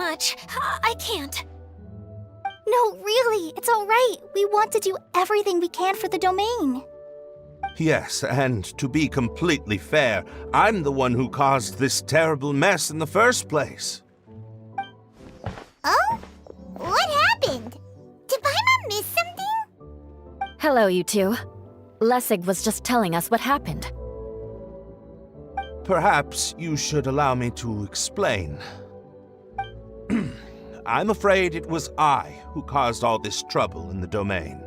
much. I can't. No, really, it's all right. We want to do everything we can for the domain. Yes, and to be completely fair, I'm the one who caused this terrible mess in the first place. Oh? What happened? Did Paima miss something? Hello, you two. Lessig was just telling us what happened. Perhaps you should allow me to explain. I'm afraid it was I who caused all this trouble in the domain.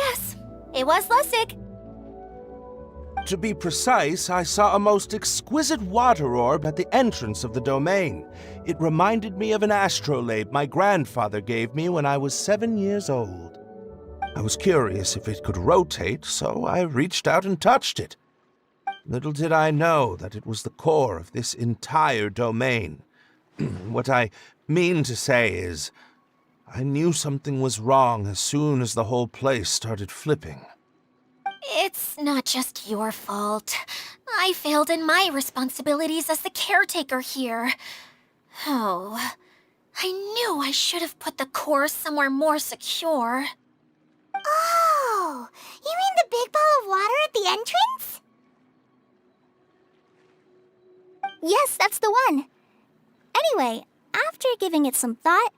Yes, it was Lessig. To be precise, I saw a most exquisite water orb at the entrance of the domain. It reminded me of an astrolabe my grandfather gave me when I was 7 years old. I was curious if it could rotate, so I reached out and touched it. Little did I know that it was the core of this entire domain. What I mean to say is, I knew something was wrong as soon as the whole place started flipping. It's not just your fault. I failed in my responsibilities as the caretaker here. Oh, I knew I should have put the core somewhere more secure. Oh, you mean the big ball of water at the entrance? Yes, that's the one. Anyway, after giving it some thought,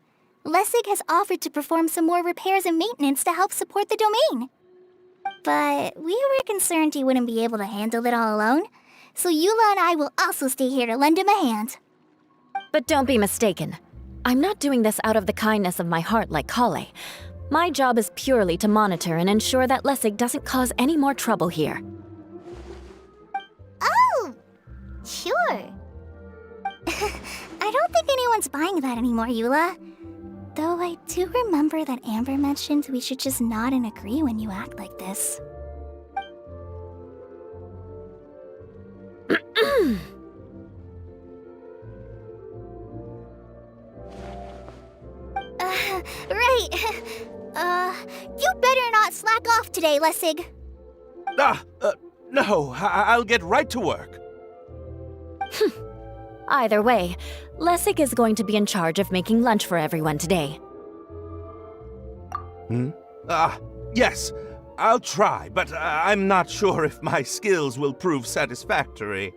Lessig has offered to perform some more repairs and maintenance to help support the domain. But we were concerned he wouldn't be able to handle it all alone, so Eula and I will also stay here to lend him a hand. But don't be mistaken. I'm not doing this out of the kindness of my heart like Kale. My job is purely to monitor and ensure that Lessig doesn't cause any more trouble here. Oh, sure. I don't think anyone's buying that anymore, Eula. Though I do remember that Amber mentioned we should just nod and agree when you act like this. Right. You better not slack off today, Lessig. No, I'll get right to work. Either way, Lessig is going to be in charge of making lunch for everyone today. Yes, I'll try, but I'm not sure if my skills will prove satisfactory.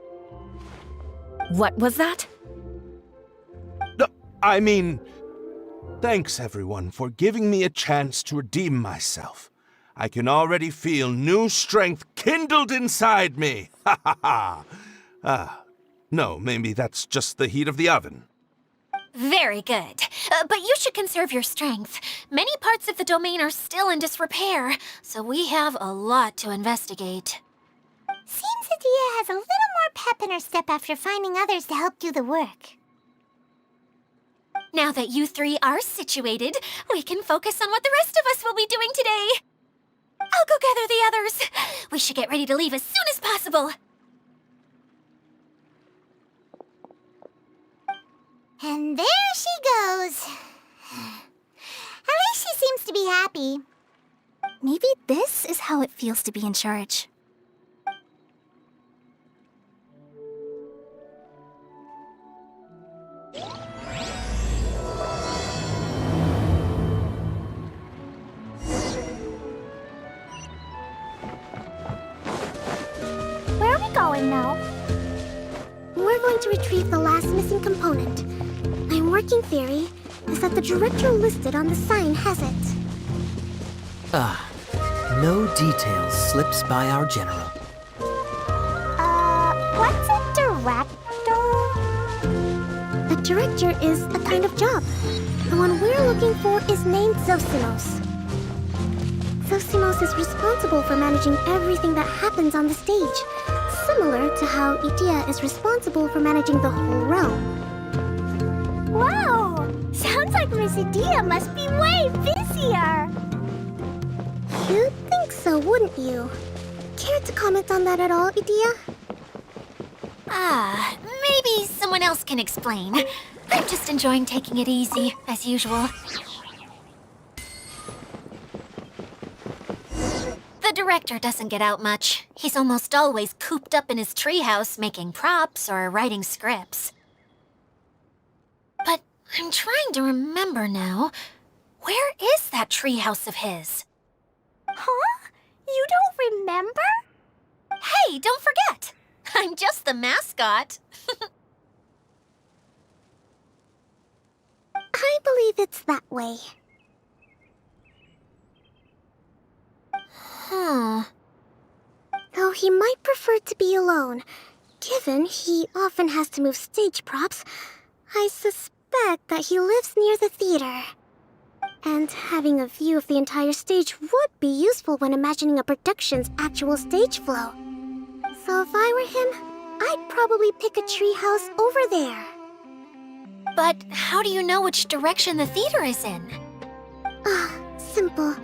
What was that? I mean, thanks everyone for giving me a chance to redeem myself. I can already feel new strength kindled inside me. Ha ha ha. No, maybe that's just the heat of the oven. Very good. But you should conserve your strength. Many parts of the domain are still in disrepair, so we have a lot to investigate. Seems Adia has a little more pep in her step after finding others to help do the work. Now that you three are situated, we can focus on what the rest of us will be doing today. I'll go gather the others. We should get ready to leave as soon as possible. And there she goes. At least she seems to be happy. Maybe this is how it feels to be in charge. Where are we going now? We're going to retrieve the last missing component. My working theory is that the director listed on the sign has it. No details slips by our general. What's a director? A director is a kind of job. The one we're looking for is named Zosimos. Zosimos is responsible for managing everything that happens on the stage, similar to how Idia is responsible for managing the whole realm. Wow! Sounds like Miss Idia must be way busier! You'd think so, wouldn't you? Care to comment on that at all, Idia? Maybe someone else can explain. I'm just enjoying taking it easy, as usual. The director doesn't get out much. He's almost always cooped up in his treehouse making props or writing scripts. I'm trying to remember now. Where is that treehouse of his? Huh? You don't remember? Hey, don't forget! I'm just the mascot. I believe it's that way. Huh. Though he might prefer to be alone, given he often has to move stage props, I suspect that he lives near the theater. And having a view of the entire stage would be useful when imagining a production's actual stage flow. So if I were him, I'd probably pick a treehouse over there. But how do you know which direction the theater is in? Simple.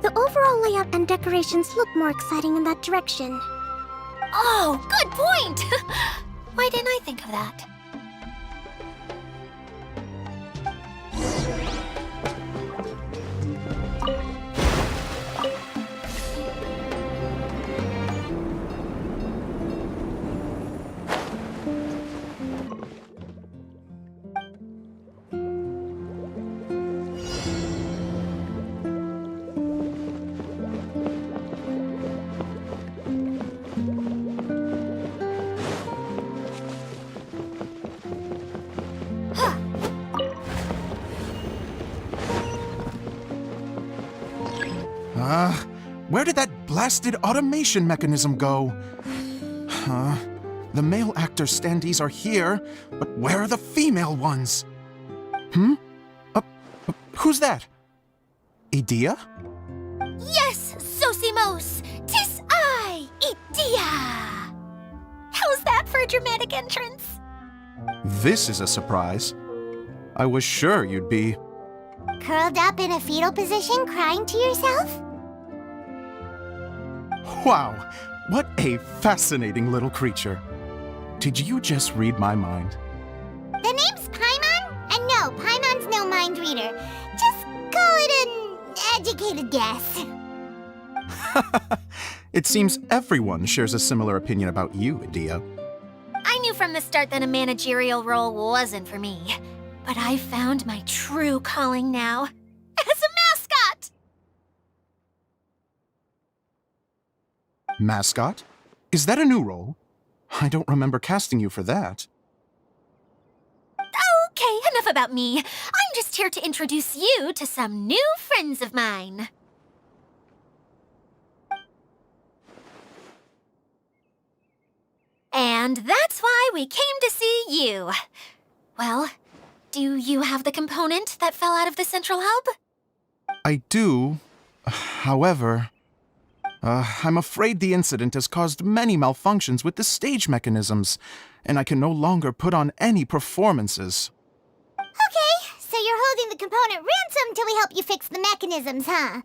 The overall layout and decorations look more exciting in that direction. Oh, good point! Why didn't I think of that? Where did that blasted automation mechanism go? The male actor standees are here, but where are the female ones? Who's that? Idea? Yes, Sosimos! 'Tis I, Idea! How's that for a dramatic entrance? This is a surprise. I was sure you'd be... Curled up in a fetal position, crying to yourself? Wow, what a fascinating little creature. Did you just read my mind? The name's Paimon? And no, Paimon's no mind reader. Just call it an educated guess. It seems everyone shares a similar opinion about you, Idea. I knew from the start that a managerial role wasn't for me. But I found my true calling now. As a mascot! Mascot? Is that a new role? I don't remember casting you for that. Okay, enough about me. I'm just here to introduce you to some new friends of mine. And that's why we came to see you. Well, do you have the component that fell out of the central hub? I do. However, I'm afraid the incident has caused many malfunctions with the stage mechanisms, and I can no longer put on any performances. Okay, so you're holding the component ransom till we help you fix the mechanisms, huh?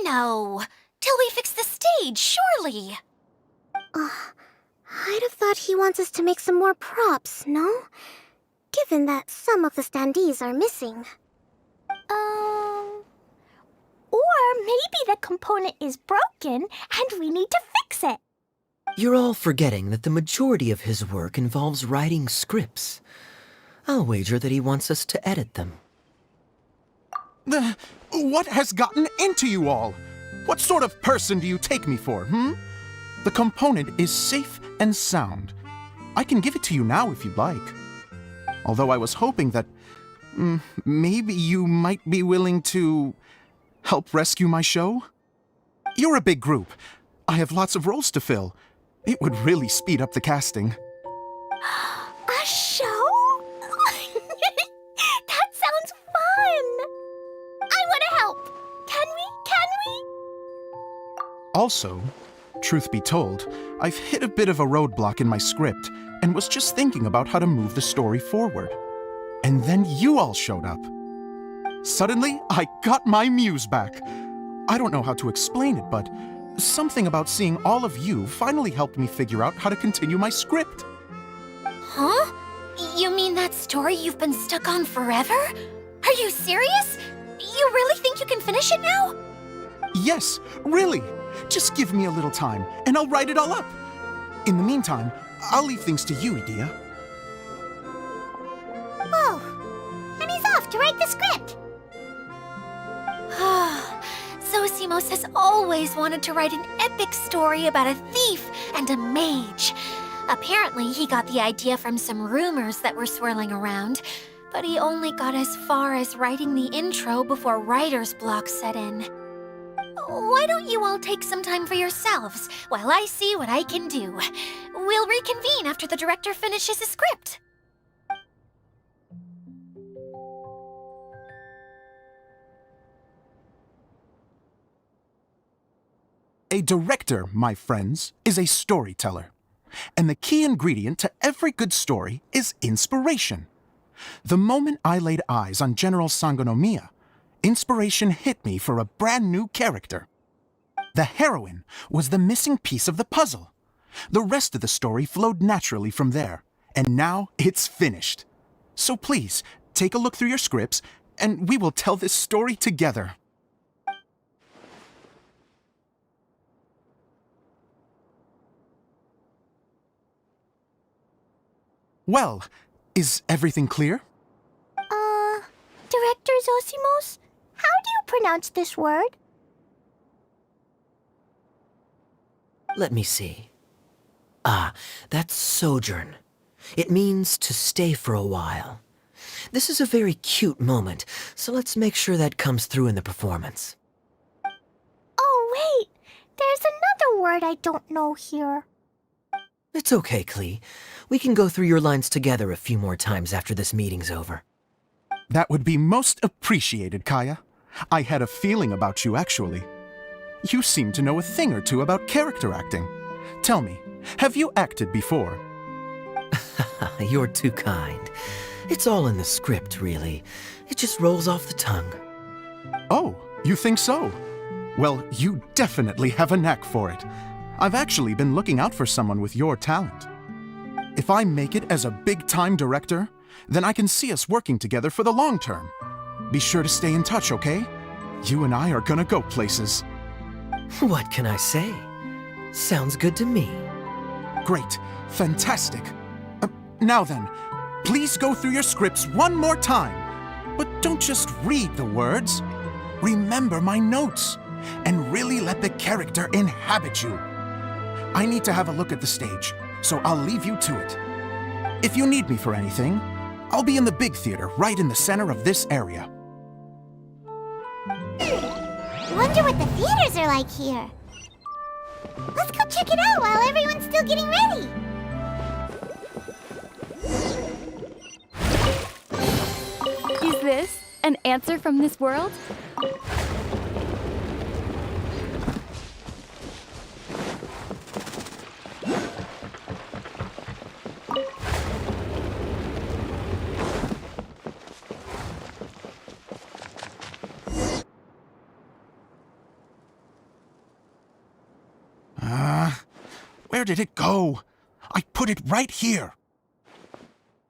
No, till we fix the stage, surely. I'd have thought he wants us to make some more props, no? Given that some of the standees are missing. Or maybe the component is broken and we need to fix it. You're all forgetting that the majority of his work involves writing scripts. I'll wager that he wants us to edit them. What has gotten into you all? What sort of person do you take me for, The component is safe and sound. I can give it to you now if you'd like. Although I was hoping that maybe you might be willing to help rescue my show? You're a big group. I have lots of roles to fill. It would really speed up the casting. A show? That sounds fun! I want to help! Can we? Also, truth be told, I've hit a bit of a roadblock in my script and was just thinking about how to move the story forward. And then you all showed up. Suddenly, I got my muse back. I don't know how to explain it, but something about seeing all of you finally helped me figure out how to continue my script. Huh? You mean that story you've been stuck on forever? Are you serious? You really think you can finish it now? Yes, really. Just give me a little time, and I'll write it all up. In the meantime, I'll leave things to you, Idea. Zosimos has always wanted to write an epic story about a thief and a mage. Apparently, he got the idea from some rumors that were swirling around, but he only got as far as writing the intro before writer's block set in. Why don't you all take some time for yourselves while I see what I can do? We'll reconvene after the director finishes his script. A director, my friends, is a storyteller. And the key ingredient to every good story is inspiration. The moment I laid eyes on General Sangonomiya, inspiration hit me for a brand new character. The heroine was the missing piece of the puzzle. The rest of the story flowed naturally from there, and now it's finished. So please, take a look through your scripts, and we will tell this story together. Well, is everything clear? Director Zosimos, how do you pronounce this word? Let me see. Ah, that's sojourn. It means to stay for a while. This is a very cute moment, so let's make sure that comes through in the performance. Oh, wait. There's another word I don't know here. It's okay, Klee. We can go through your lines together a few more times after this meeting's over. That would be most appreciated, Kaya. I had a feeling about you, actually. You seem to know a thing or two about character acting. Tell me, have you acted before? You're too kind. It's all in the script, really. It just rolls off the tongue. Oh, you think so? Well, you definitely have a knack for it. I've actually been looking out for someone with your talent. If I make it as a big-time director, then I can see us working together for the long term. Be sure to stay in touch, okay? You and I are gonna go places. What can I say? Sounds good to me. Great. Fantastic. Now then, please go through your scripts one more time. But don't just read the words. Remember my notes, and really let the character inhabit you. I need to have a look at the stage, so I'll leave you to it. If you need me for anything, I'll be in the big theater right in the center of this area. Wonder what the theaters are like here. Let's go check it out while everyone's still getting ready. Is this an answer from this world? Where did it go? I put it right here.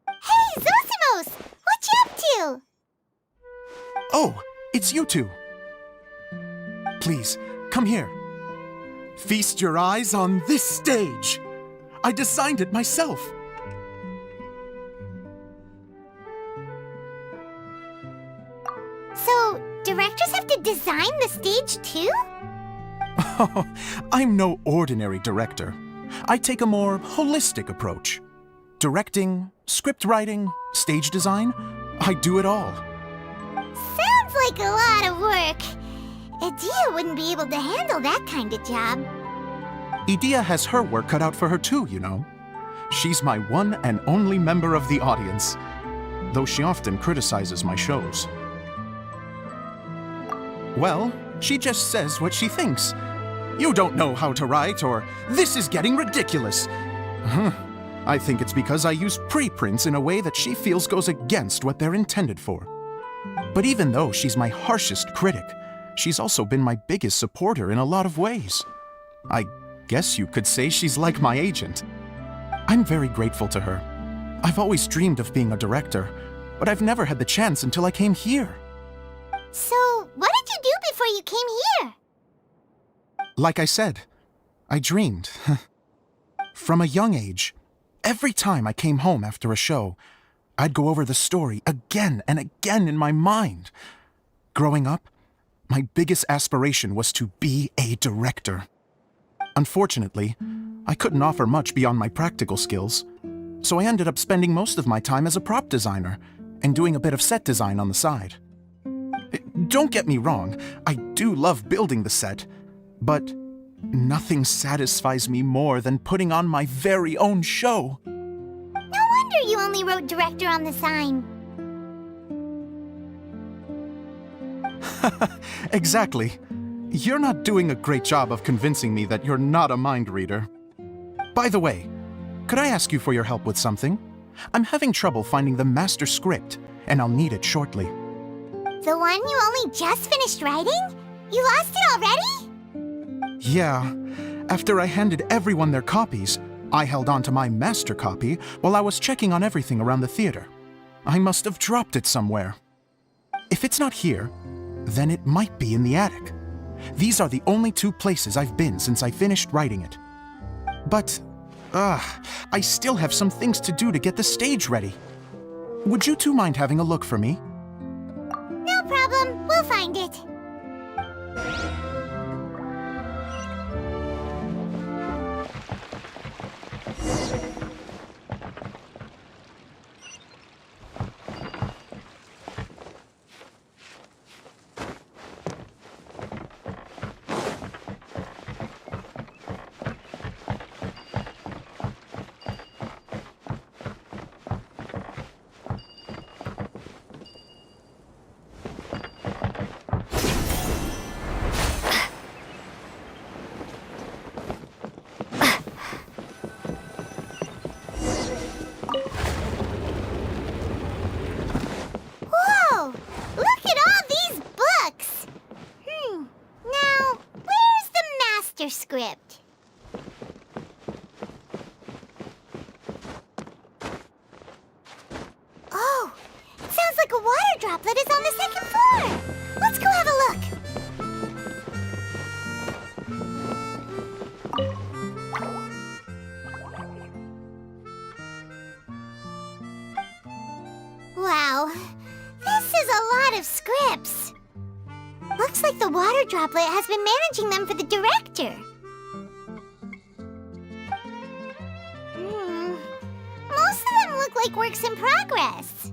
Hey, Zosimos! What you up to? Oh, it's you two. Please, come here. Feast your eyes on this stage. I designed it myself. So, directors have to design the stage too? Oh, I'm no ordinary director. I take a more holistic approach. Directing, script writing, stage design, I do it all. Sounds like a lot of work. Edea wouldn't be able to handle that kind of job. Edea has her work cut out for her too, you know. She's my one and only member of the audience, though she often criticizes my shows. Well, she just says what she thinks. You don't know how to write, or this is getting ridiculous. I think it's because I use preprints in a way that she feels goes against what they're intended for. But even though she's my harshest critic, she's also been my biggest supporter in a lot of ways. I guess you could say she's like my agent. I'm very grateful to her. I've always dreamed of being a director, but I've never had the chance until I came here. So, what did you do before you came here? Like I said, I dreamed. From a young age, every time I came home after a show, I'd go over the story again and again in my mind. Growing up, my biggest aspiration was to be a director. Unfortunately, I couldn't offer much beyond my practical skills, so I ended up spending most of my time as a prop designer and doing a bit of set design on the side. Don't get me wrong, I do love building the set, but nothing satisfies me more than putting on my very own show. No wonder you only wrote director on the sign. Exactly. You're not doing a great job of convincing me that you're not a mind reader. By the way, could I ask you for your help with something? I'm having trouble finding the master script, and I'll need it shortly. The one you only just finished writing? You lost it already? Yeah. After I handed everyone their copies, I held on to my master copy while I was checking on everything around the theater. I must have dropped it somewhere. If it's not here, then it might be in the attic. These are the only two places I've been since I finished writing it. But, I still have some things to do to get the stage ready. Would you two mind having a look for me? No problem, we'll find it. Whoa! Look at all these books! Now, where's the master script? Oh, it sounds like a water droplet is on the second floor! Let's go have a look! Wow, this is a lot of scripts. Looks like the water droplet has been managing them for the director. Most of them look like works in progress.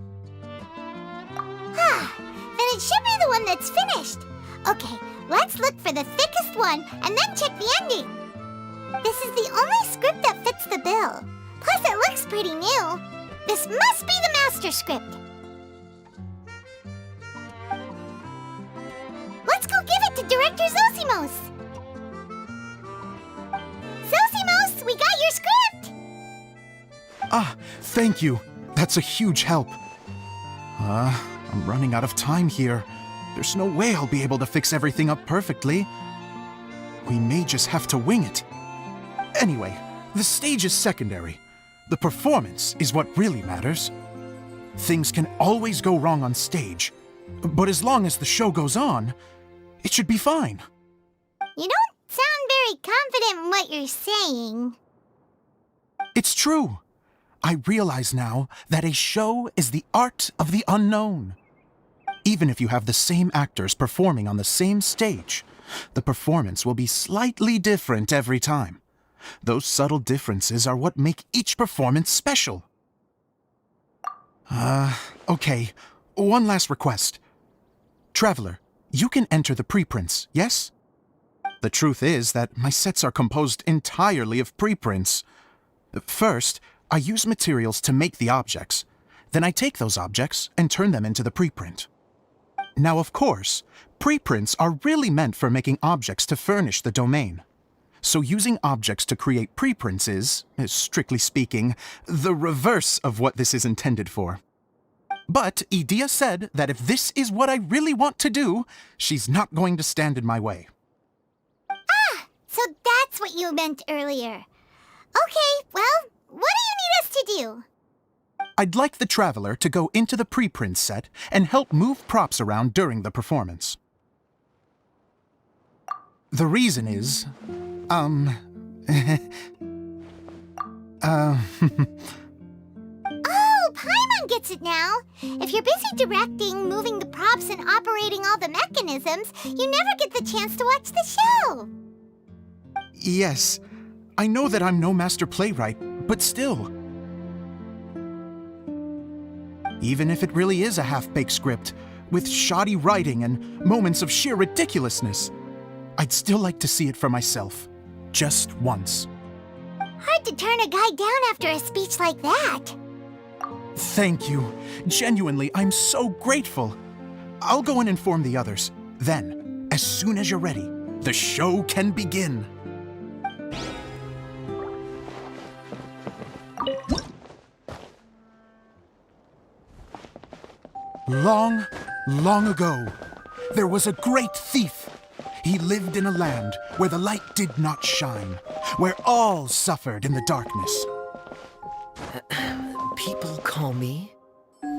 Then it should be the one that's finished. Okay, let's look for the thickest one and then check the ending. This is the only script that fits the bill. Plus, it looks pretty new. This must be the master script. Let's go give it to Director Zosimos. Zosimos, we got your script! Thank you. That's a huge help. I'm running out of time here. There's no way I'll be able to fix everything up perfectly. We may just have to wing it. Anyway, the stage is secondary. The performance is what really matters. Things can always go wrong on stage, but as long as the show goes on, it should be fine. You don't sound very confident in what you're saying. It's true. I realize now that a show is the art of the unknown. Even if you have the same actors performing on the same stage, the performance will be slightly different every time. Those subtle differences are what make each performance special. Okay. One last request. Traveler, you can enter the preprints, yes? The truth is that my sets are composed entirely of preprints. First, I use materials to make the objects. Then I take those objects and turn them into the preprint. Now, of course, preprints are really meant for making objects to furnish the domain. So using objects to create preprints is, strictly speaking, the reverse of what this is intended for. But Edea said that if this is what I really want to do, she's not going to stand in my way. So that's what you meant earlier. Okay, well, what do you need us to do? I'd like the Traveler to go into the preprint set and help move props around during the performance. The reason is, Oh, Paimon gets it now. If you're busy directing, moving the props, and operating all the mechanisms, you never get the chance to watch the show. Yes, I know that I'm no master playwright, but still. Even if it really is a half-baked script, with shoddy writing and moments of sheer ridiculousness, I'd still like to see it for myself. Just once. Hard to turn a guy down after a speech like that. Thank you. Genuinely, I'm so grateful. I'll go and inform the others. Then, as soon as you're ready, the show can begin. Long, long ago, there was a great thief. He lived in a land where the light did not shine, where all suffered in the darkness. People call me...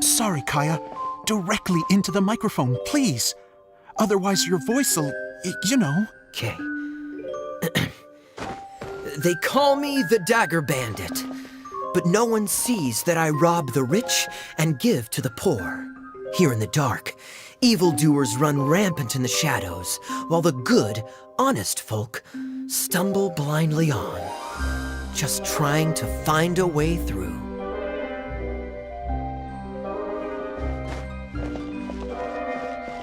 Sorry, Kaya. Directly into the microphone, please. Otherwise your voice'll, you know. Okay. They call me the Dagger Bandit, but no one sees that I rob the rich and give to the poor. Here in the dark, evildoers run rampant in the shadows, while the good, honest folk stumble blindly on, just trying to find a way through.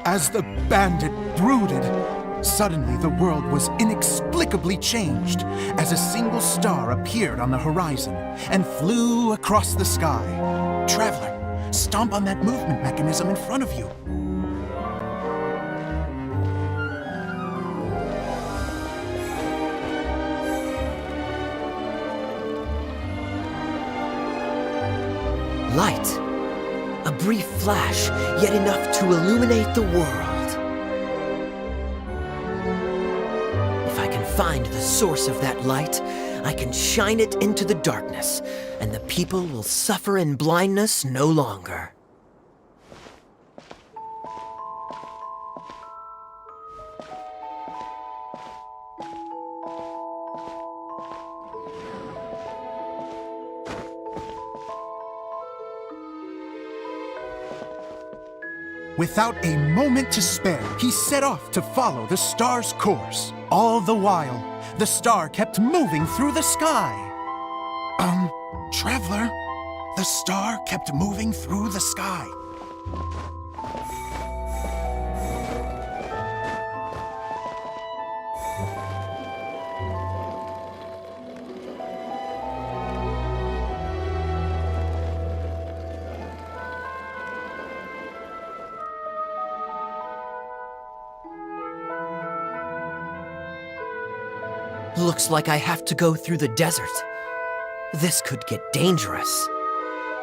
As the bandit brooded, suddenly the world was inexplicably changed as a single star appeared on the horizon and flew across the sky. Traveler, stomp on that movement mechanism in front of you. Light. A brief flash, yet enough to illuminate the world. If I can find the source of that light, I can shine it into the darkness, and the people will suffer in blindness no longer. Without a moment to spare, he set off to follow the star's course. All the while, the star kept moving through the sky. Traveler, the star kept moving through the sky. Looks like I have to go through the desert. This could get dangerous.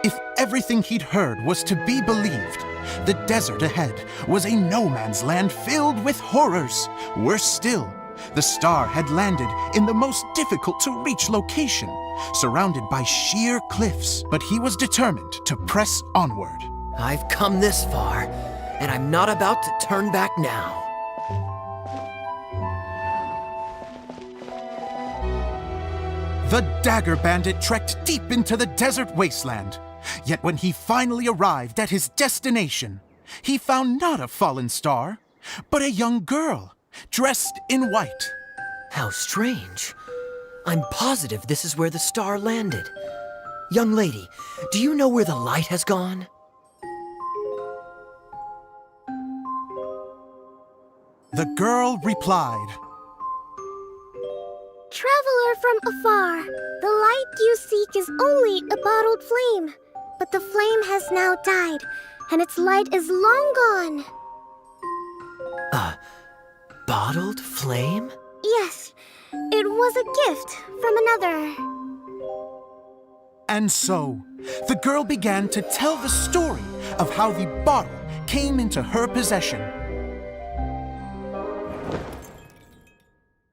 If everything he'd heard was to be believed, the desert ahead was a no-man's land filled with horrors. Worse still, the star had landed in the most difficult-to-reach location, surrounded by sheer cliffs. But he was determined to press onward. I've come this far, and I'm not about to turn back now. The Dagger Bandit trekked deep into the desert wasteland. Yet when he finally arrived at his destination, he found not a fallen star, but a young girl, dressed in white. How strange. I'm positive this is where the star landed. Young lady, do you know where the light has gone? The girl replied, Traveler from afar, the light you seek is only a bottled flame. But the flame has now died, and its light is long gone. A bottled flame? Yes, it was a gift from another. And so, the girl began to tell the story of how the bottle came into her possession.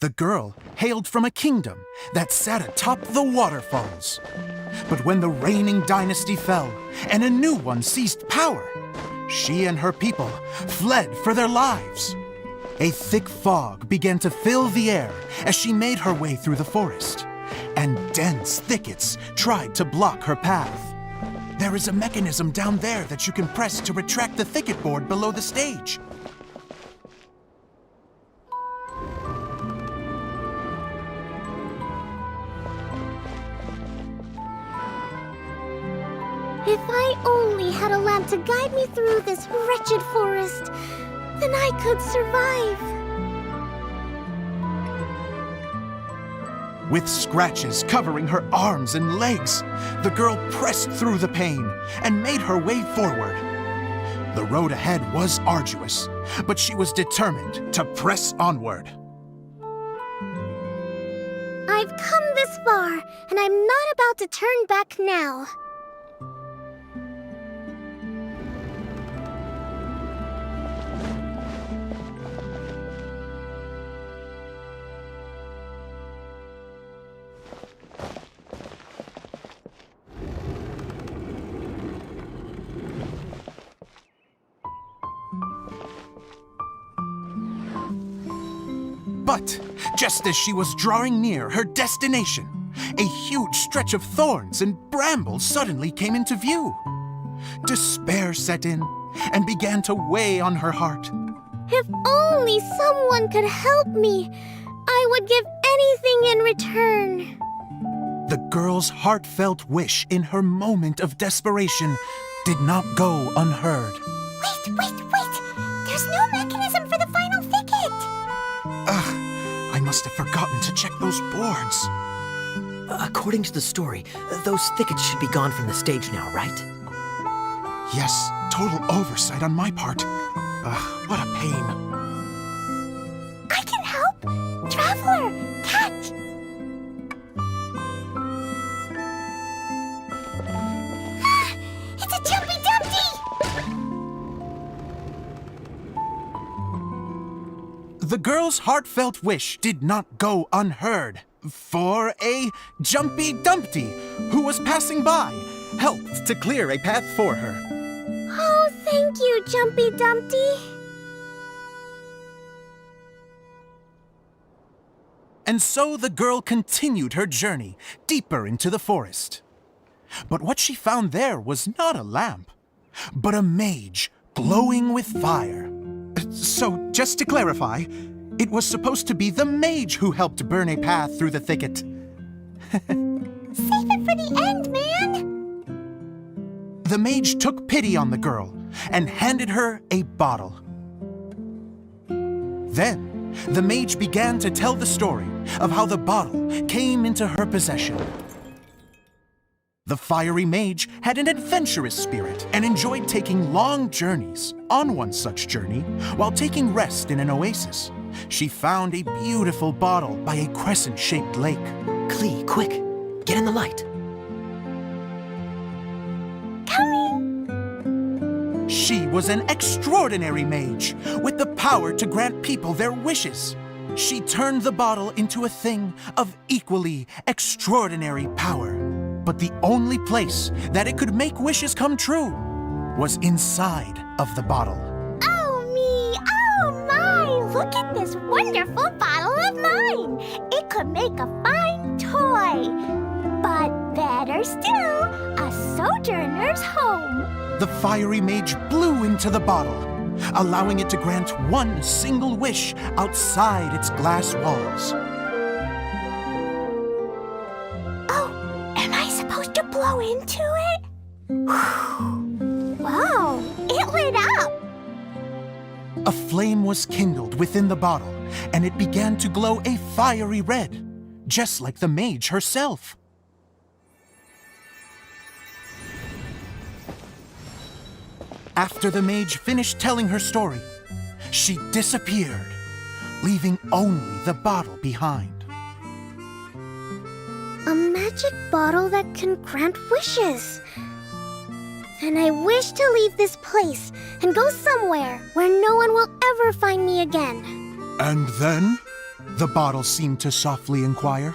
The girl hailed from a kingdom that sat atop the waterfalls. But when the reigning dynasty fell and a new one seized power, she and her people fled for their lives. A thick fog began to fill the air as she made her way through the forest, and dense thickets tried to block her path. There is a mechanism down there that you can press to retract the thicket board below the stage. If I only had a lamp to guide me through this wretched forest, then I could survive. With scratches covering her arms and legs, the girl pressed through the pain and made her way forward. The road ahead was arduous, but she was determined to press onward. I've come this far, and I'm not about to turn back now. But just as she was drawing near her destination, a huge stretch of thorns and brambles suddenly came into view. Despair set in and began to weigh on her heart. If only someone could help me, I would give anything in return. The girl's heartfelt wish in her moment of desperation did not go unheard. Wait! There's no mechanism for the final thicket! Ugh, I must have forgotten to check those boards. According to the story, those thickets should be gone from the stage now, right? Yes, total oversight on my part. Ugh, what a pain. I can help! Traveler, catch! It's a Jumpy Dumpty! The girl's heartfelt wish did not go unheard, for a Jumpy Dumpty, who was passing by, helped to clear a path for her. Oh, thank you, Jumpy Dumpty. And so the girl continued her journey deeper into the forest. But what she found there was not a lamp, but a mage glowing with fire. So, just to clarify, it was supposed to be the mage who helped burn a path through the thicket. Save it for the end, man! The mage took pity on the girl and handed her a bottle. Then, the mage began to tell the story of how the bottle came into her possession. The fiery mage had an adventurous spirit and enjoyed taking long journeys. On one such journey, while taking rest in an oasis, she found a beautiful bottle by a crescent-shaped lake. Klee, quick! Get in the light! She was an extraordinary mage, with the power to grant people their wishes. She turned the bottle into a thing of equally extraordinary power. But the only place that it could make wishes come true was inside of the bottle. Oh me, oh my! Look at this wonderful bottle of mine! It could make a fine toy. But better still, a sojourner's home. The fiery mage blew into the bottle, allowing it to grant one single wish outside its glass walls. Oh, am I supposed to blow into it? Wow, it lit up! A flame was kindled within the bottle, and it began to glow a fiery red, just like the mage herself. After the mage finished telling her story, she disappeared, leaving only the bottle behind. A magic bottle that can grant wishes. And I wish to leave this place and go somewhere where no one will ever find me again. And then? The bottle seemed to softly inquire.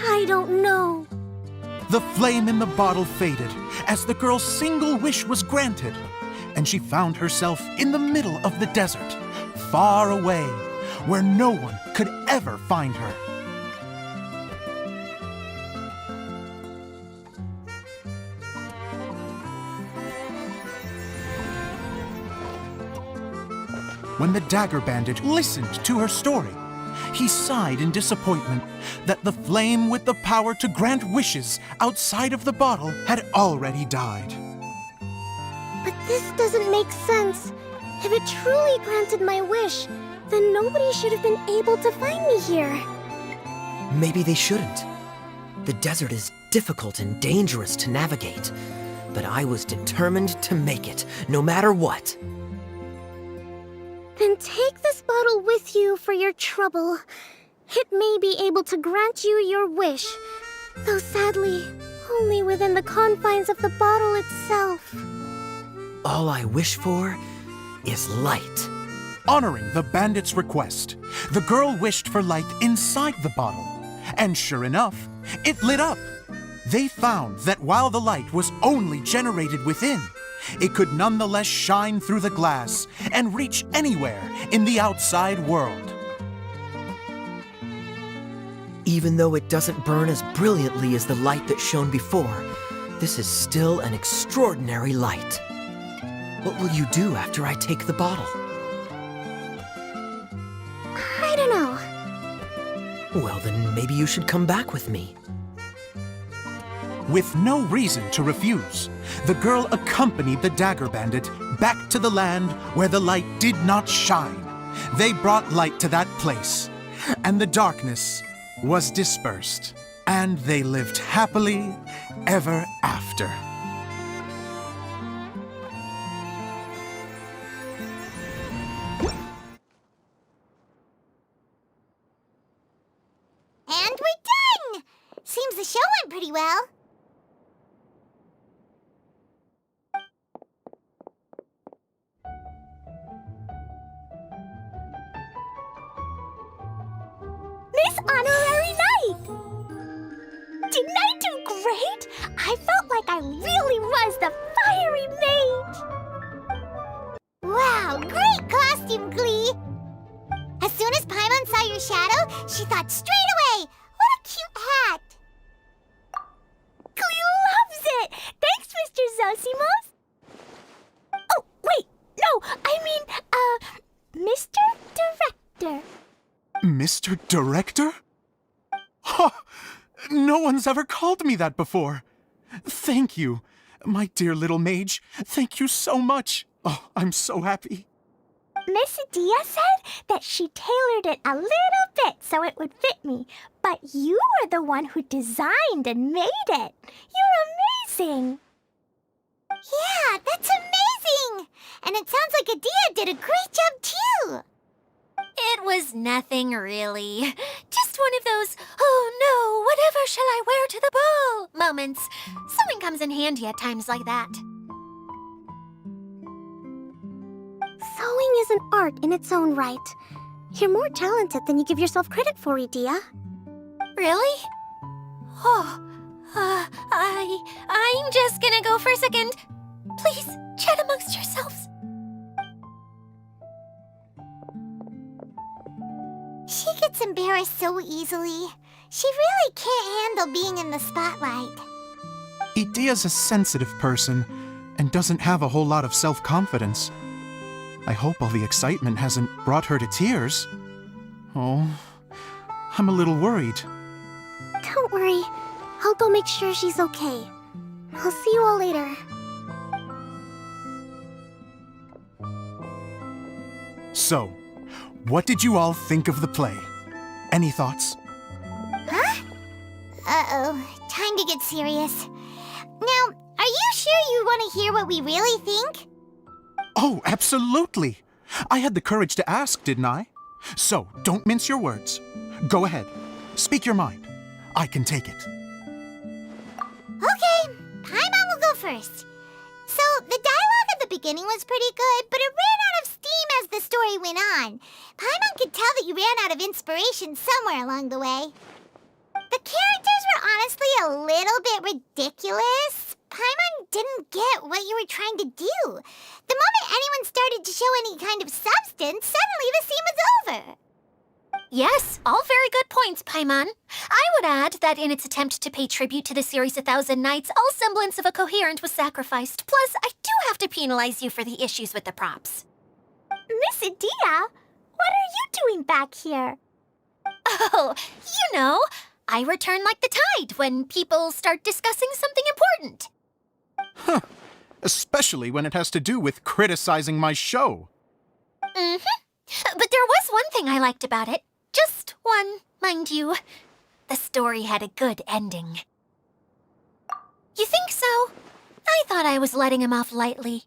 I don't know. The flame in the bottle faded as the girl's single wish was granted, and she found herself in the middle of the desert, far away, where no one could ever find her. when the Dagger Bandit listened to her story. He sighed in disappointment that the flame with the power to grant wishes outside of the bottle had already died. But this doesn't make sense. If it truly granted my wish, then nobody should have been able to find me here. Maybe they shouldn't. The desert is difficult and dangerous to navigate, but I was determined to make it, no matter what. Then take this bottle with you for your trouble. It may be able to grant you your wish, though sadly, only within the confines of the bottle itself. All I wish for is light. Honoring the bandit's request, the girl wished for light inside the bottle. And sure enough, it lit up. They found that while the light was only generated within, it could nonetheless shine through the glass and reach anywhere in the outside world. Even though it doesn't burn as brilliantly as the light that shone before, this is still an extraordinary light. What will you do after I take the bottle? I don't know. Well, then maybe you should come back with me. With no reason to refuse, the girl accompanied the Dagger Bandit back to the land where the light did not shine. They brought light to that place, and the darkness was dispersed, and they lived happily ever after. And we're done! Seems the show went pretty well. Miss Honorary Knight! Didn't I do great? I felt like I really was the fiery mage! Wow, great costume, Glee! As soon as Paimon saw your shadow, she thought straight away, what a cute hat! Glee loves it! Thanks, Mr. Zosimos! Oh, wait, no, I mean, Mr. Director. Mr. Director? Ha! No one's ever called me that before. Thank you, my dear little mage. Thank you so much. Oh, I'm so happy. Miss Adia said that she tailored it a little bit so it would fit me, but you were the one who designed and made it. You're amazing. Yeah, that's amazing! And it sounds like Adia did a great job, too! It was nothing really. Just one of those, oh no, whatever shall I wear to the ball moments. Sewing comes in handy at times like that. Sewing is an art in its own right. You're more talented than you give yourself credit for, Adia. Really? Oh, I'm just gonna go for a second. Please, chat amongst yourselves. She gets embarrassed so easily. She really can't handle being in the spotlight. Adia's a sensitive person and doesn't have a whole lot of self-confidence. I hope all the excitement hasn't brought her to tears. Oh, I'm a little worried. Don't worry. I'll go make sure she's okay. I'll see you all later. So, what did you all think of the play? Any thoughts? Huh? Uh-oh, time to get serious. Now, are you sure you want to hear what we really think? Oh, absolutely! I had the courage to ask, didn't I? So, don't mince your words. Go ahead. Speak your mind. I can take it. Okay, Paimon will go first. So, the dialogue at the beginning was pretty good, but it ran out of steam as the story went on. Paimon could tell that you ran out of inspiration somewhere along the way. The characters were honestly a little bit ridiculous. Paimon didn't get what you were trying to do. The moment anyone started to show any kind of substance, suddenly the scene was over. Yes, all very good points, Paimon. I would add that in its attempt to pay tribute to the series 1,000 Nights, all semblance of a coherent was sacrificed. Plus, I do have to penalize you for the issues with the props. Miss Idia, what are you doing back here? Oh, you know, I return like the tide when people start discussing something important. Huh. Especially when it has to do with criticizing my show. But there was one thing I liked about it. Just one, mind you. The story had a good ending. You think so? I thought I was letting him off lightly.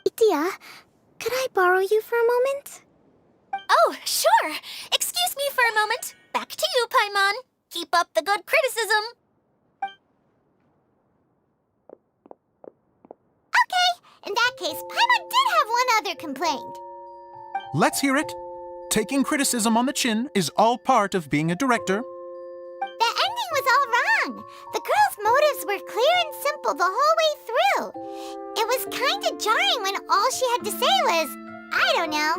Idia, could I borrow you for a moment? Oh, sure. Excuse me for a moment. Back to you, Paimon. Keep up the good criticism. Okay, in that case, Paimon did have one other complaint. Let's hear it. Taking criticism on the chin is all part of being a director. The ending was all wrong. The girl's motives were clear and simple the whole way through. It was kinda jarring when all she had to say was, I don't know.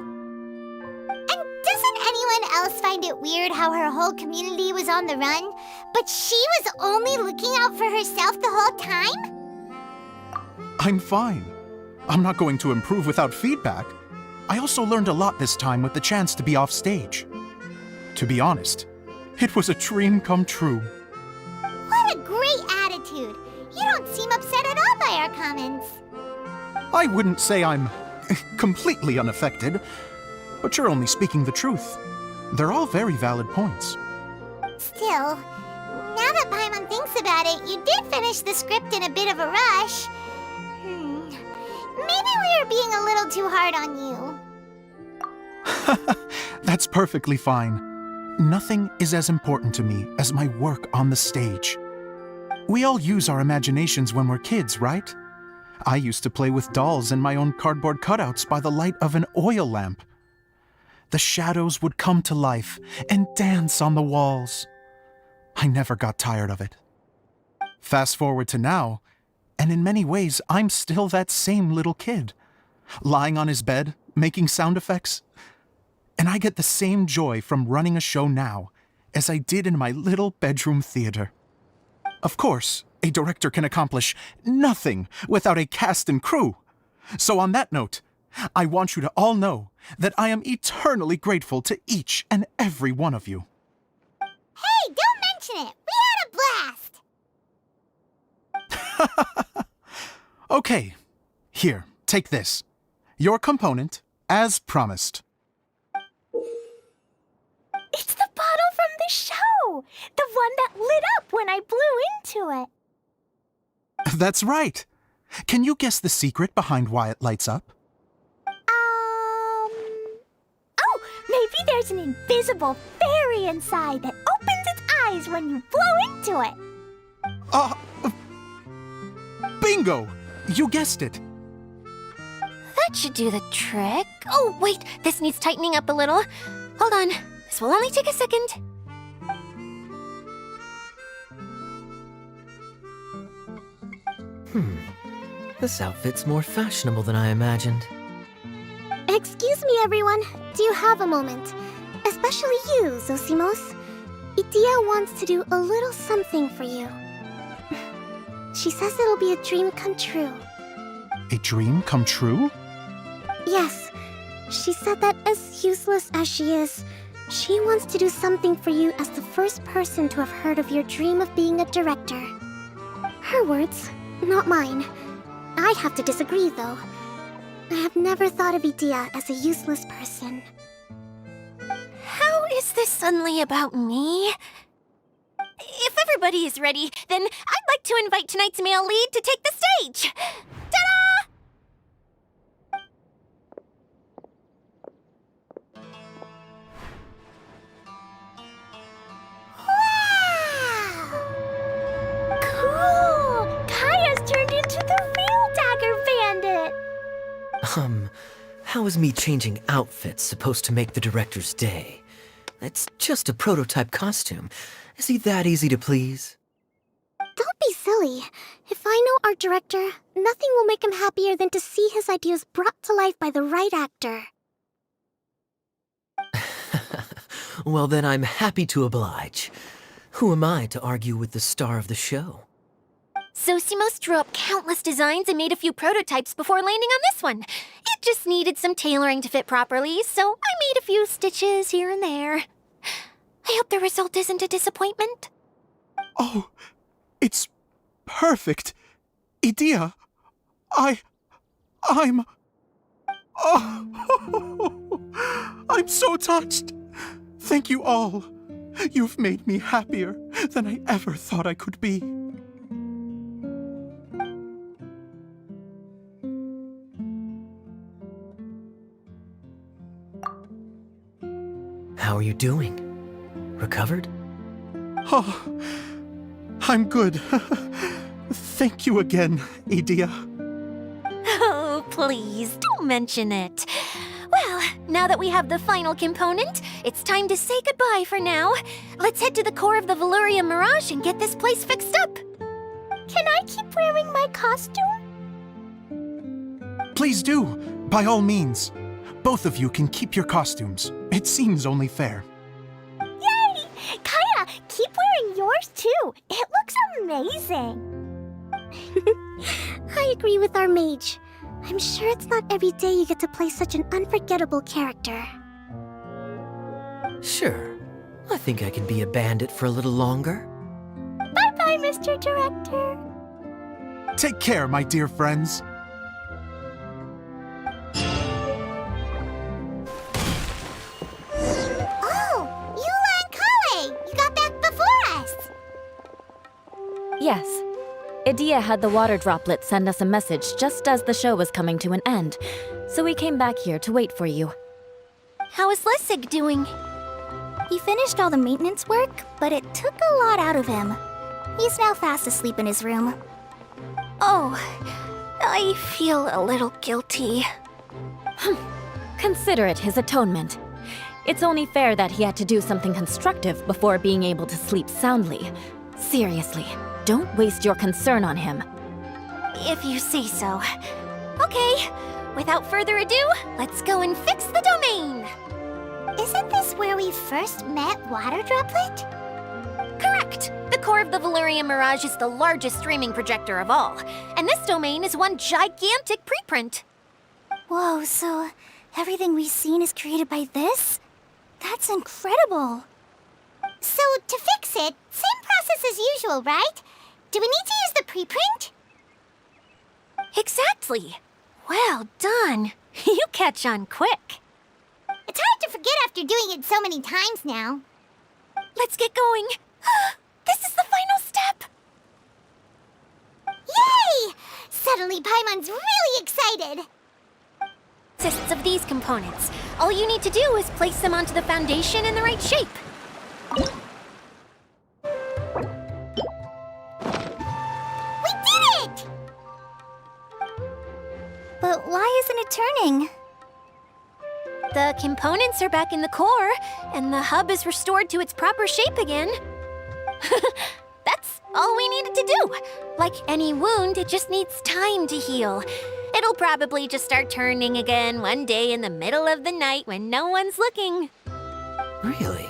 And doesn't anyone else find it weird how her whole community was on the run, but she was only looking out for herself the whole time? I'm fine. I'm not going to improve without feedback. I also learned a lot this time with the chance to be off stage. To be honest, it was a dream come true. What a great attitude. You don't seem upset at all by our comments. I wouldn't say I'm completely unaffected, but you're only speaking the truth. They're all very valid points. Still, now that Paimon thinks about it, you did finish the script in a bit of a rush. Maybe we were being a little too hard on you. That's perfectly fine. Nothing is as important to me as my work on the stage. We all use our imaginations when we're kids, right? I used to play with dolls and my own cardboard cutouts by the light of an oil lamp. The shadows would come to life and dance on the walls. I never got tired of it. Fast forward to now, and in many ways, I'm still that same little kid, lying on his bed, making sound effects. And I get the same joy from running a show now as I did in my little bedroom theater. Of course, a director can accomplish nothing without a cast and crew. So on that note, I want you to all know that I am eternally grateful to each and every one of you. Hey, don't mention it. We had a blast. Okay, here, take this. Your component, as promised. It's the bottle from the show! The one that lit up when I blew into it. That's right. Can you guess the secret behind why it lights up? Oh, maybe there's an invisible fairy inside that opens its eyes when you blow into it. Bingo! You guessed it. That should do the trick. Oh, wait, this needs tightening up a little. Hold on, this will only take a second. This outfit's more fashionable than I imagined. Excuse me, everyone. Do you have a moment? Especially you, Zosimos. Idia wants to do a little something for you. She says it'll be a dream come true. A dream come true? Yes. She said that as useless as she is, she wants to do something for you as the first person to have heard of your dream of being a director. Her words, not mine. I have to disagree, though. I have never thought of Idia as a useless person. How is this suddenly about me? If everybody is ready, then I'd like to invite tonight's male lead to take the stage. Ta-da! Cool! Kaya's turned into the real Dagger Bandit! How is me changing outfits supposed to make the director's day? It's just a prototype costume. Is he that easy to please? Don't be silly. If I know our director, nothing will make him happier than to see his ideas brought to life by the right actor. Well, then I'm happy to oblige. Who am I to argue with the star of the show? Zosimos drew up countless designs and made a few prototypes before landing on this one. It just needed some tailoring to fit properly, so I made a few stitches here and there. I hope the result isn't a disappointment. Oh, it's perfect. Idea, I'm... Oh, I'm so touched. Thank you all. You've made me happier than I ever thought I could be. How are you doing? Recovered? Oh, I'm good. Thank you again, Idea. Oh, please, don't mention it. Well, now that we have the final component, it's time to say goodbye for now. Let's head to the core of the Veluria Mirage and get this place fixed up. Can I keep wearing my costume? Please do, by all means. Both of you can keep your costumes. It seems only fair. Yay! Kaya, keep wearing yours too. It looks amazing. I agree with our mage. I'm sure it's not every day you get to play such an unforgettable character. Sure. I think I can be a bandit for a little longer. Bye-bye, Mr. Director. Take care, my dear friends. Oh, Eula and Kale! You got back before us! Yes. Idea had the water droplet send us a message just as the show was coming to an end, so we came back here to wait for you. How is Lessig doing? He finished all the maintenance work, but it took a lot out of him. He's now fast asleep in his room. Oh, I feel a little guilty. Consider it his atonement. It's only fair that he had to do something constructive before being able to sleep soundly. Seriously, don't waste your concern on him. If you say so. Okay, without further ado, let's go and fix the domain! Isn't this where we first met Water Droplet? Correct! The core of the Veluria Mirage is the largest streaming projector of all, and this domain is one gigantic preprint. Whoa, so everything we've seen is created by this? That's incredible! So, to fix it, same process as usual, right? Do we need to use the preprint? Exactly! Well done! You catch on quick. It's hard to forget after doing it so many times now. Let's get going! This is the final step! Yay! Suddenly Paimon's really excited! Consists of these components. All you need to do is place them onto the foundation in the right shape. We did it! But why isn't it turning? The components are back in the core, and the hub is restored to its proper shape again. That's all we needed to do. Like any wound, it just needs time to heal. It'll probably just start turning again one day in the middle of the night when no one's looking. Really?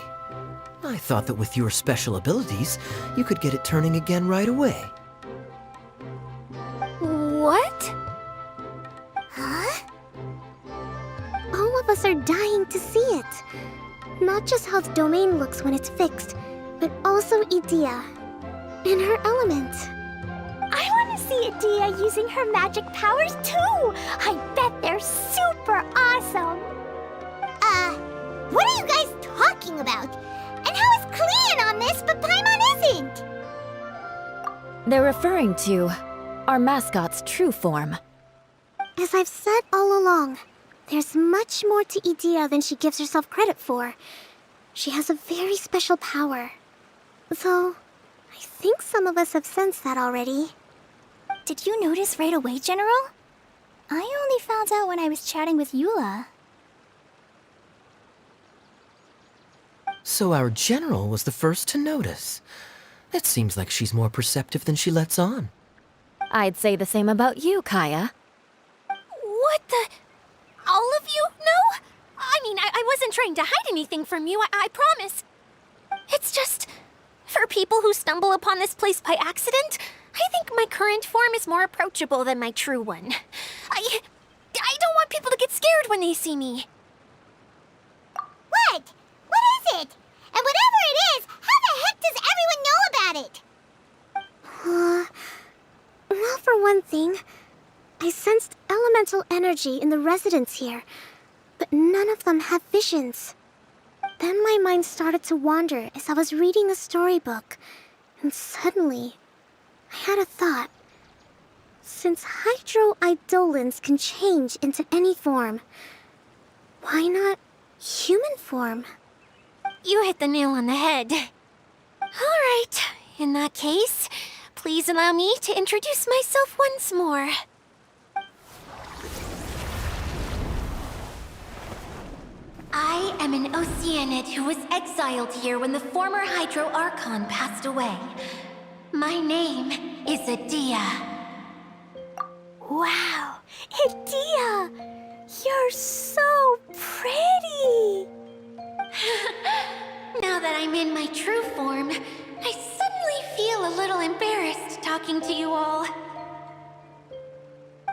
I thought that with your special abilities, you could get it turning again right away. What? Huh? All of us are dying to see it. Not just how the domain looks when it's fixed, but also Idea. And her element. I want to see Idea using her magic powers too! I bet they're super awesome! What are you guys talking about? And how is Kalian on this, but Paimon isn't? They're referring to our mascot's true form. As I've said all along, there's much more to Idea than she gives herself credit for. She has a very special power. Though, I think some of us have sensed that already. Did you notice right away, General? I only found out when I was chatting with Eula. So our general was the first to notice. It seems like she's more perceptive than she lets on. I'd say the same about you, Kaya. What the? All of you? No? I mean, I wasn't trying to hide anything from you, I promise. It's just, for people who stumble upon this place by accident, I think my current form is more approachable than my true one. I don't want people to get scared when they see me. What? What is it? And whatever it is, how the heck does everyone know about it? Well, for one thing, I sensed elemental energy in the residents here, but none of them have visions. Then my mind started to wander as I was reading a storybook, and suddenly, I had a thought. Since hydroidolins can change into any form, why not human form? You hit the nail on the head. All right, in that case, please allow me to introduce myself once more. I am an Oceanid who was exiled here when the former Hydro Archon passed away. My name is Adia. Wow, Adia! You're so pretty! Now that I'm in my true form, I suddenly feel a little embarrassed talking to you all.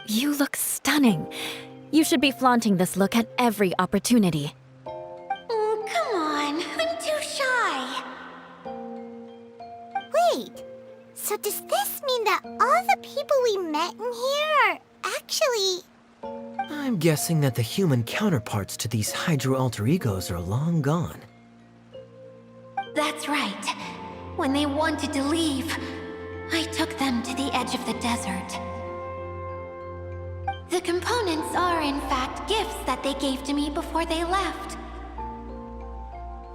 You look stunning. You should be flaunting this look at every opportunity. Oh, come on, I'm too shy. Wait, so does this mean that all the people we met in here are actually... I'm guessing that the human counterparts to these Hydro alter egos are long gone. That's right. When they wanted to leave, I took them to the edge of the desert. The components are, in fact, gifts that they gave to me before they left.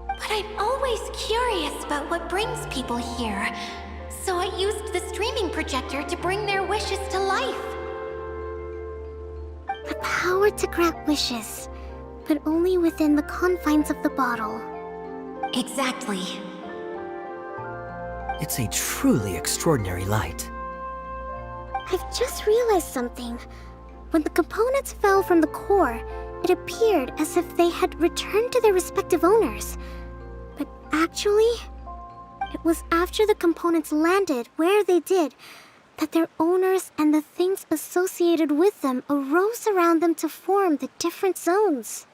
But I'm always curious about what brings people here, so I used the streaming projector to bring their wishes to life. The power to grant wishes, but only within the confines of the bottle. Exactly. It's a truly extraordinary light. I've just realized something. When the components fell from the core, it appeared as if they had returned to their respective owners. But actually, it was after the components landed where they did that their owners and the things associated with them arose around them to form the different zones.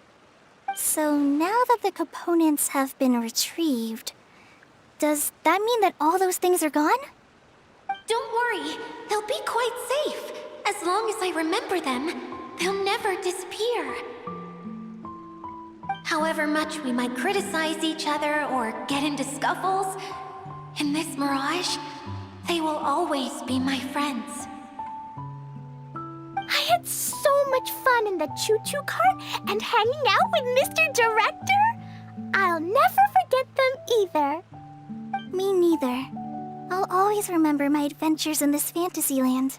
So now that the components have been retrieved, does that mean that all those things are gone? Don't worry, they'll be quite safe. As long as I remember them, they'll never disappear. However much we might criticize each other or get into scuffles, in this mirage, they will always be my friends. I had so much fun in the choo-choo cart and hanging out with Mr. Director. I'll never forget them either. Me neither. I'll always remember my adventures in this fantasy land.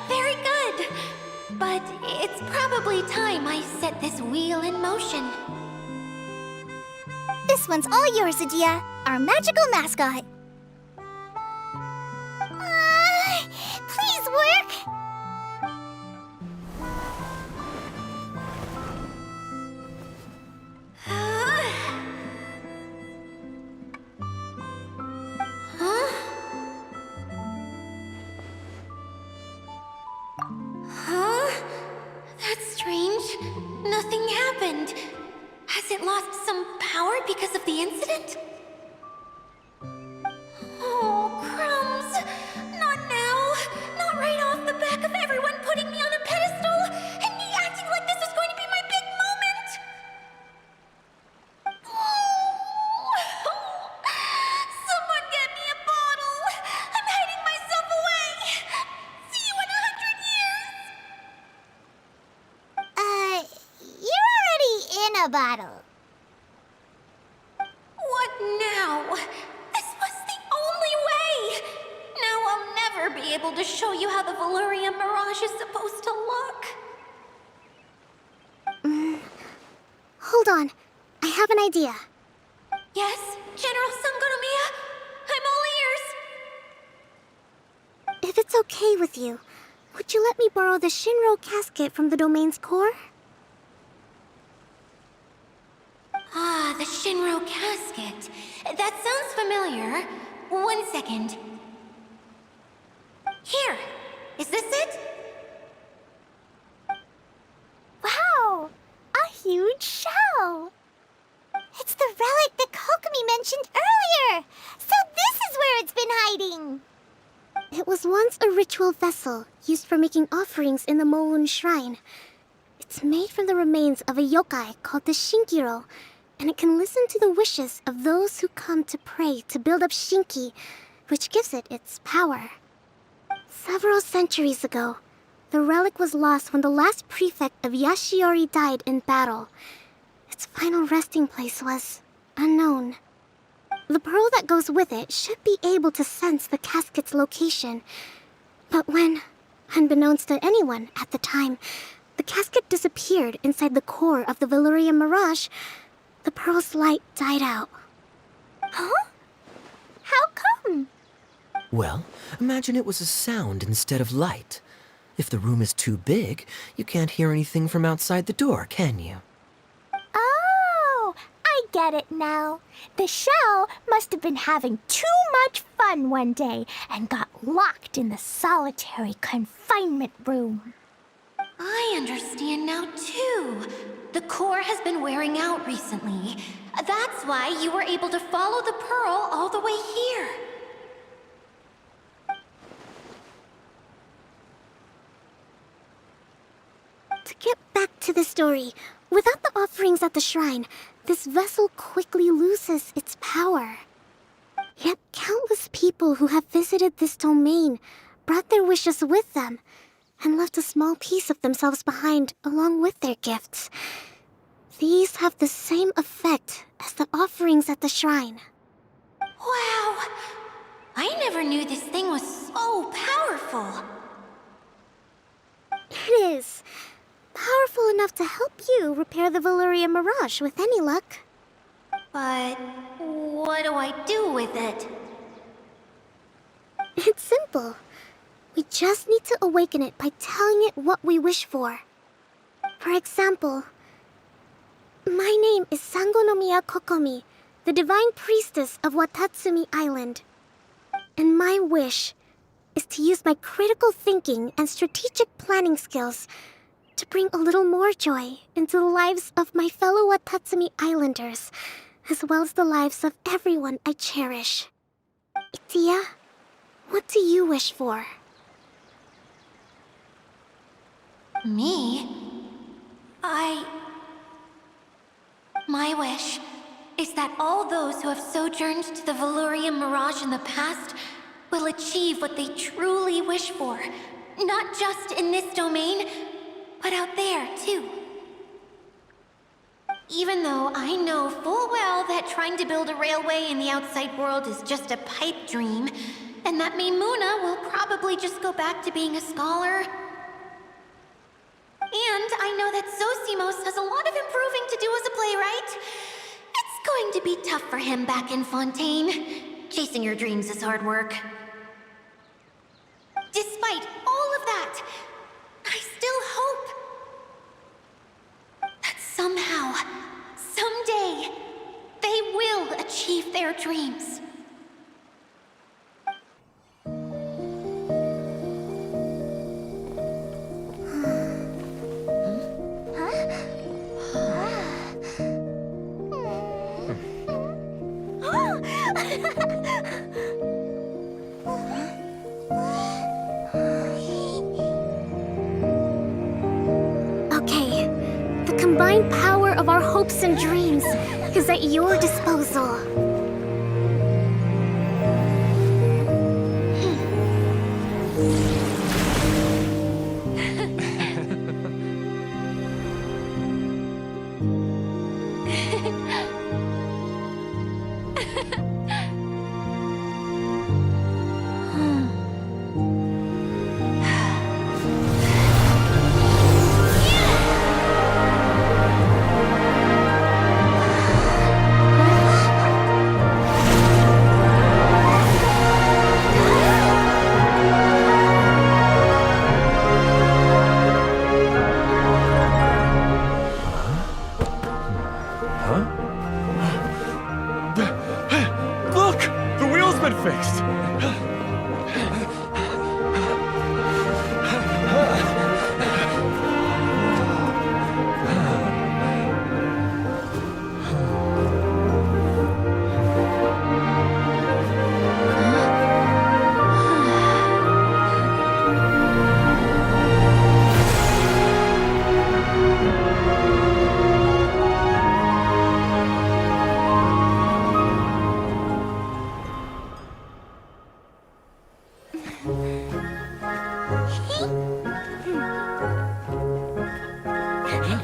Very good. But it's probably time I set this wheel in motion. This one's all yours, Adia, our magical mascot. Please work. That's strange. Nothing happened. Has it lost some power because of the incident? Oh, crumbs. Not now. Not right off the back of everyone putting me on a pedestal and me acting like this is going to be my big moment. Someone get me a bottle. I'm hiding myself away. See you in 100 years. You're already in a bottle. What now? This was the only way! Now I'll never be able to show you how the Valyria Mirage is supposed to look. Hold on. I have an idea. Yes, General Sangonomiya? I'm all ears. If it's okay with you, would you let me borrow the Shinro casket from the domain's core? Ah, the Shinro casket. That sounds familiar. 1 second. Here, is this it? Wow! A huge shell! It's the relic that Kokomi mentioned earlier! So this is where it's been hiding! It was once a ritual vessel used for making offerings in the Moun Shrine. It's made from the remains of a yokai called the Shinkiro, and it can listen to the wishes of those who come to pray to build up Shinki, which gives it its power. Several centuries ago, the relic was lost when the last prefect of Yashiori died in battle. Its final resting place was unknown. The pearl that goes with it should be able to sense the casket's location. But when, unbeknownst to anyone at the time, the casket disappeared inside the core of the Valerian Mirage, the pearl's light died out. Huh? How come? Well, imagine it was a sound instead of light. If the room is too big, you can't hear anything from outside the door, can you? Oh, I get it now. The shell must have been having too much fun one day and got locked in the solitary confinement room. I understand now, too. The core has been wearing out recently. That's why you were able to follow the pearl all the way here. To get back to the story, without the offerings at the shrine, this vessel quickly loses its power. Yet countless people who have visited this domain brought their wishes with them and left a small piece of themselves behind along with their gifts. These have the same effect as the offerings at the shrine. Wow! I never knew this thing was so powerful. It is. Powerful enough to help you repair the Valerian Mirage with any luck. But what do I do with it? It's simple. We just need to awaken it by telling it what we wish for. For example, my name is Sangonomiya Kokomi, the divine priestess of Watatsumi Island. And my wish is to use my critical thinking and strategic planning skills to bring a little more joy into the lives of my fellow Watatsumi Islanders, as well as the lives of everyone I cherish. Itia, what do you wish for? Me? My wish is that all those who have sojourned to the Valerian Mirage in the past will achieve what they truly wish for. Not just in this domain, but out there, too. Even though I know full well that trying to build a railway in the outside world is just a pipe dream, and that Mimuna will probably just go back to being a scholar. And I know that Zosimos has a lot of improving to do as a playwright. It's going to be tough for him back in Fontaine. Chasing your dreams is hard work. Despite all of that, I still hope that somehow, someday, they will achieve their dreams. Okay, the combined power of our hopes and dreams is at your disposal.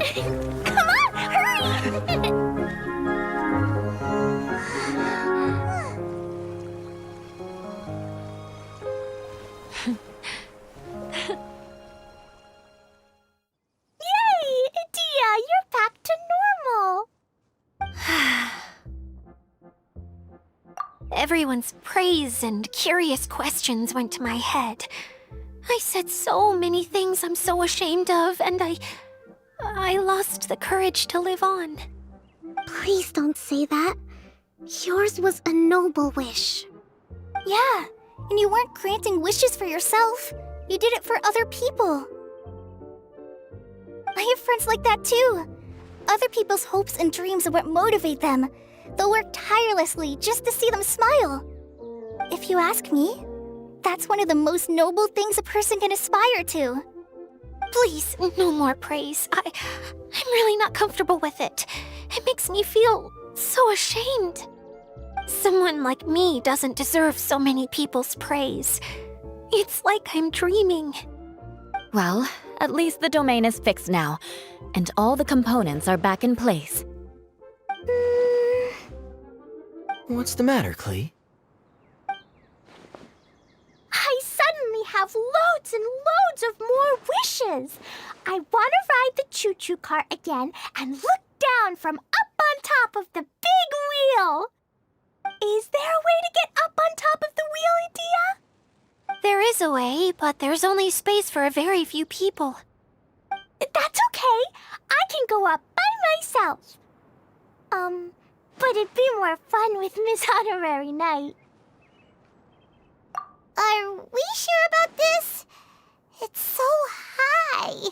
Come on, hurry! Yay! Idia, you're back to normal! Everyone's praise and curious questions went to my head. I said so many things I'm so ashamed of, and I lost the courage to live on. Please don't say that. Yours was a noble wish. Yeah, and you weren't granting wishes for yourself. You did it for other people. I have friends like that too. Other people's hopes and dreams are what motivate them. They'll work tirelessly just to see them smile. If you ask me, that's one of the most noble things a person can aspire to. Please, no more praise. I'm really not comfortable with it. It makes me feel so ashamed. Someone like me doesn't deserve so many people's praise. It's like I'm dreaming. Well, at least the domain is fixed now, and all the components are back in place. What's the matter, Klee? I suddenly have loads and loads of more wishes. I want to ride the choo-choo cart again and look down from up on top of the big wheel. Is there a way to get up on top of the wheel, Idia? There is a way, but there's only space for a very few people. That's okay. I can go up by myself. But it'd be more fun with Miss Honorary Knight. Are we sure about this? It's so high.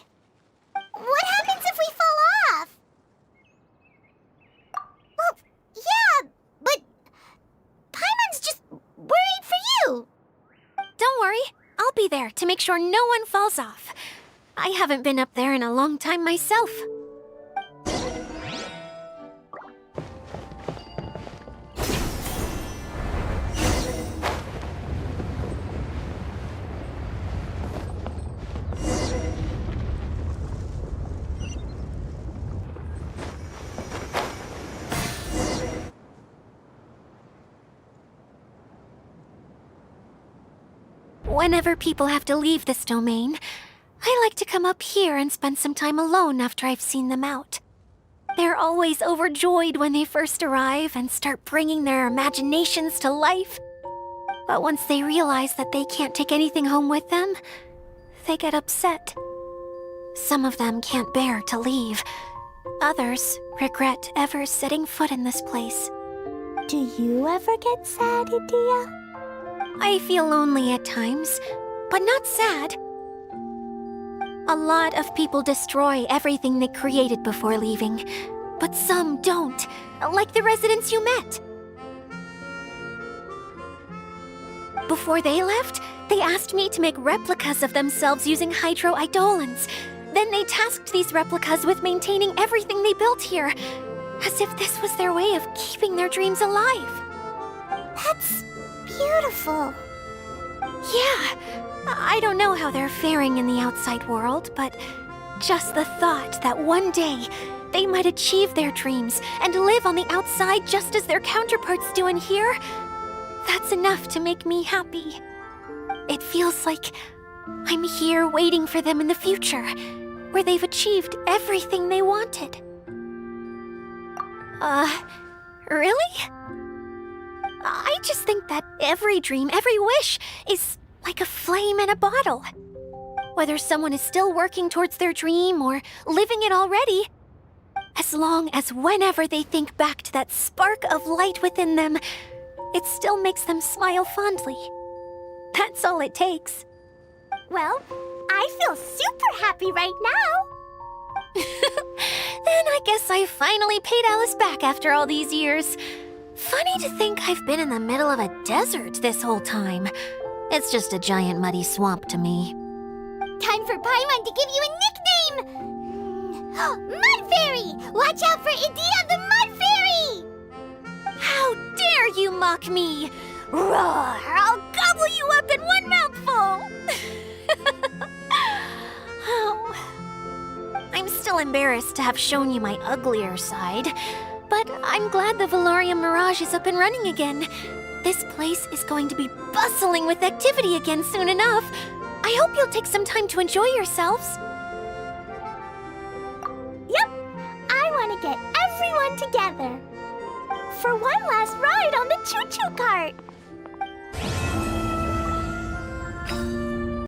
What happens if we fall off? Well, yeah, but Paimon's just worried for you. Don't worry, I'll be there to make sure no one falls off. I haven't been up there in a long time myself. Whenever people have to leave this domain, I like to come up here and spend some time alone after I've seen them out. They're always overjoyed when they first arrive and start bringing their imaginations to life. But once they realize that they can't take anything home with them, they get upset. Some of them can't bear to leave. Others regret ever setting foot in this place. Do you ever get sad, Idia? I feel lonely at times, but not sad. A lot of people destroy everything they created before leaving, but some don't, like the residents you met. Before they left, they asked me to make replicas of themselves using hydro-eidolons. Then they tasked these replicas with maintaining everything they built here, as if this was their way of keeping their dreams alive. That's beautiful. Yeah, I don't know how they're faring in the outside world, but just the thought that one day they might achieve their dreams and live on the outside just as their counterparts do in here, that's enough to make me happy. It feels like I'm here waiting for them in the future, where they've achieved everything they wanted. Really? I just think that every dream, every wish, is like a flame in a bottle. Whether someone is still working towards their dream or living it already, as long as whenever they think back to that spark of light within them, it still makes them smile fondly. That's all it takes. Well, I feel super happy right now. Then I guess I finally paid Alice back after all these years. Funny to think I've been in the middle of a desert this whole time. It's just a giant muddy swamp to me. Time for Paimon to give you a nickname! Mud Fairy! Watch out for Idia the Mud Fairy! How dare you mock me! Roar! I'll gobble you up in one mouthful! Oh. I'm still still embarrassed to have shown you my uglier side. But I'm glad the Valorium Mirage is up and running again. This place is going to be bustling with activity again soon enough. I hope you'll take some time to enjoy yourselves. Yep, I want to get everyone together for one last ride on the choo-choo cart.